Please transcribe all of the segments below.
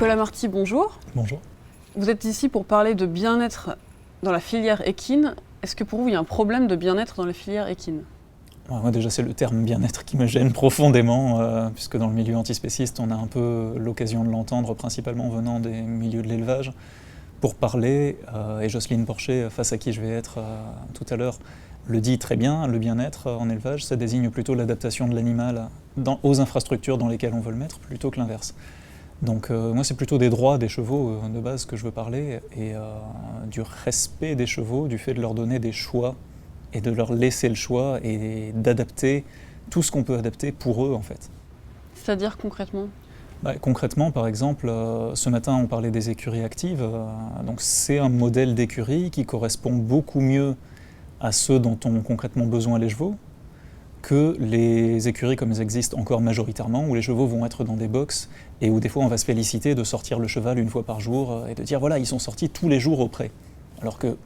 Nicolas Marty, bonjour. Bonjour. Vous êtes ici pour parler de bien-être dans la filière équine. Est-ce que pour vous, il y a un problème de bien-être dans la filière équine ? Moi déjà, c'est le terme bien-être qui me gêne profondément, puisque dans le milieu antispéciste, on a un peu l'occasion de l'entendre, principalement venant des milieux de l'élevage, pour parler, et Jocelyne Porcher, face à qui je vais être tout à l'heure, le dit très bien, le bien-être en élevage, ça désigne plutôt l'adaptation de l'animal aux infrastructures dans lesquelles on veut le mettre, plutôt que l'inverse. Donc moi, c'est plutôt des droits des chevaux de base que je veux parler, et du respect des chevaux, du fait de leur donner des choix, et de leur laisser le choix, et d'adapter tout ce qu'on peut adapter pour eux, en fait. C'est-à-dire concrètement ? Concrètement, par exemple, ce matin, on parlait des écuries actives. Donc c'est un modèle d'écurie qui correspond beaucoup mieux à ceux dont ont concrètement besoin les chevaux que les écuries comme elles existent encore majoritairement, où les chevaux vont être dans des box et où des fois on va se féliciter de sortir le cheval une fois par jour et de dire voilà, ils sont sortis tous les jours au pré. Alors que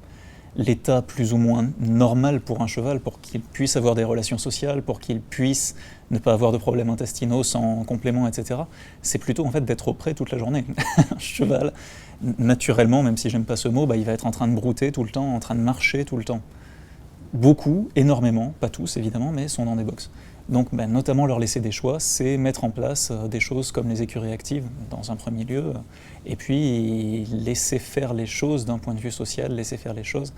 l'état plus ou moins normal pour un cheval, pour qu'il puisse avoir des relations sociales, pour qu'il puisse ne pas avoir de problèmes intestinaux sans complément, etc., c'est plutôt en fait d'être au pré toute la journée. Un cheval, naturellement, même si j'aime pas ce mot, il va être en train de brouter tout le temps, en train de marcher tout le temps. Beaucoup, énormément, pas tous évidemment, mais sont dans des box. Donc notamment leur laisser des choix, c'est mettre en place des choses comme les écuries actives dans un premier lieu, et puis laisser faire les choses d'un point de vue social, laisser faire les choses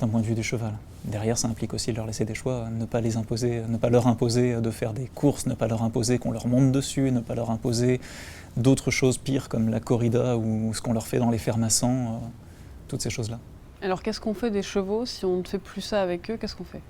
d'un point de vue du cheval. Derrière, ça implique aussi de leur laisser des choix, ne pas les imposer, ne pas leur imposer de faire des courses, ne pas leur imposer qu'on leur monte dessus, ne pas leur imposer d'autres choses pires comme la corrida ou ce qu'on leur fait dans les fermes à sang, toutes ces choses-là. Alors qu'est-ce qu'on fait des chevaux si on ne fait plus ça avec eux ? Qu'est-ce qu'on fait ?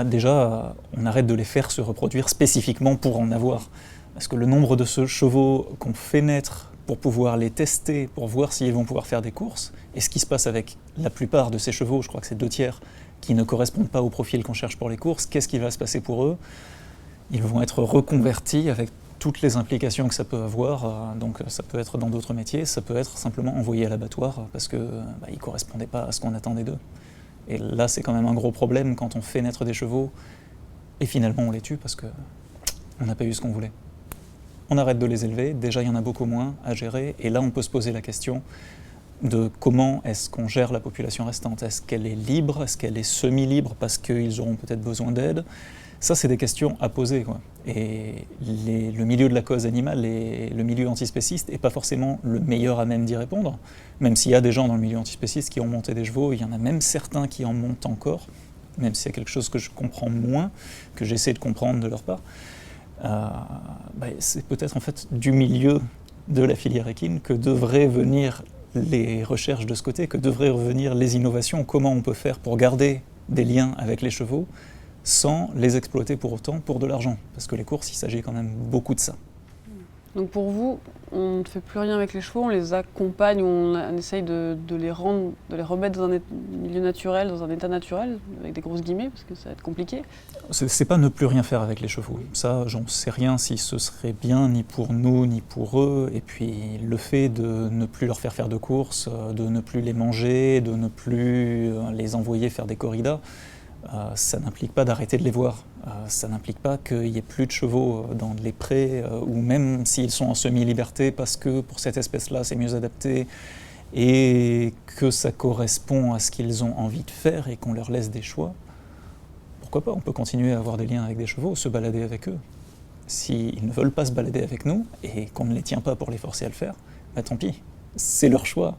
Déjà, on arrête de les faire se reproduire spécifiquement pour en avoir. Parce que le nombre de ces chevaux qu'on fait naître pour pouvoir les tester, pour voir s'ils vont pouvoir faire des courses, et ce qui se passe avec la plupart de ces chevaux, je crois que c'est 2/3, qui ne correspondent pas au profil qu'on cherche pour les courses, qu'est-ce qui va se passer pour eux ? Ils vont être reconvertis avec toutes les implications que ça peut avoir, donc ça peut être dans d'autres métiers, ça peut être simplement envoyé à l'abattoir parce qu'ils ne correspondaient pas à ce qu'on attendait d'eux. Et là, c'est quand même un gros problème quand on fait naître des chevaux et finalement on les tue parce qu'on n'a pas eu ce qu'on voulait. On arrête de les élever, déjà il y en a beaucoup moins à gérer, et là on peut se poser la question de comment est-ce qu'on gère la population restante. Est-ce qu'elle est libre ? Est-ce qu'elle est semi-libre parce qu'ils auront peut-être besoin d'aide ? Ça, c'est des questions à poser, quoi. Et le milieu de la cause animale et le milieu antispéciste n'est pas forcément le meilleur à même d'y répondre, même s'il y a des gens dans le milieu antispéciste qui ont monté des chevaux, il y en a même certains qui en montent encore, même si c'est quelque chose que je comprends moins, que j'essaie de comprendre de leur part. C'est peut-être en fait du milieu de la filière équine que devraient venir les recherches de ce côté, que devraient revenir les innovations, comment on peut faire pour garder des liens avec les chevaux, sans les exploiter pour autant pour de l'argent. Parce que les courses, il s'agit quand même beaucoup de ça. Donc pour vous, on ne fait plus rien avec les chevaux, on les accompagne, on essaye de les remettre dans un milieu naturel, dans un état naturel, avec des grosses guillemets, parce que ça va être compliqué. C'est pas ne plus rien faire avec les chevaux. Ça, j'en sais rien si ce serait bien ni pour nous, ni pour eux. Et puis le fait de ne plus leur faire de courses, de ne plus les manger, de ne plus les envoyer faire des corridas, ça n'implique pas d'arrêter de les voir, ça n'implique pas qu'il n'y ait plus de chevaux dans les prés, ou même s'ils sont en semi-liberté parce que pour cette espèce-là c'est mieux adapté et que ça correspond à ce qu'ils ont envie de faire et qu'on leur laisse des choix. Pourquoi pas, on peut continuer à avoir des liens avec des chevaux, se balader avec eux. S'ils ne veulent pas se balader avec nous et qu'on ne les tient pas pour les forcer à le faire, tant pis, c'est leur choix.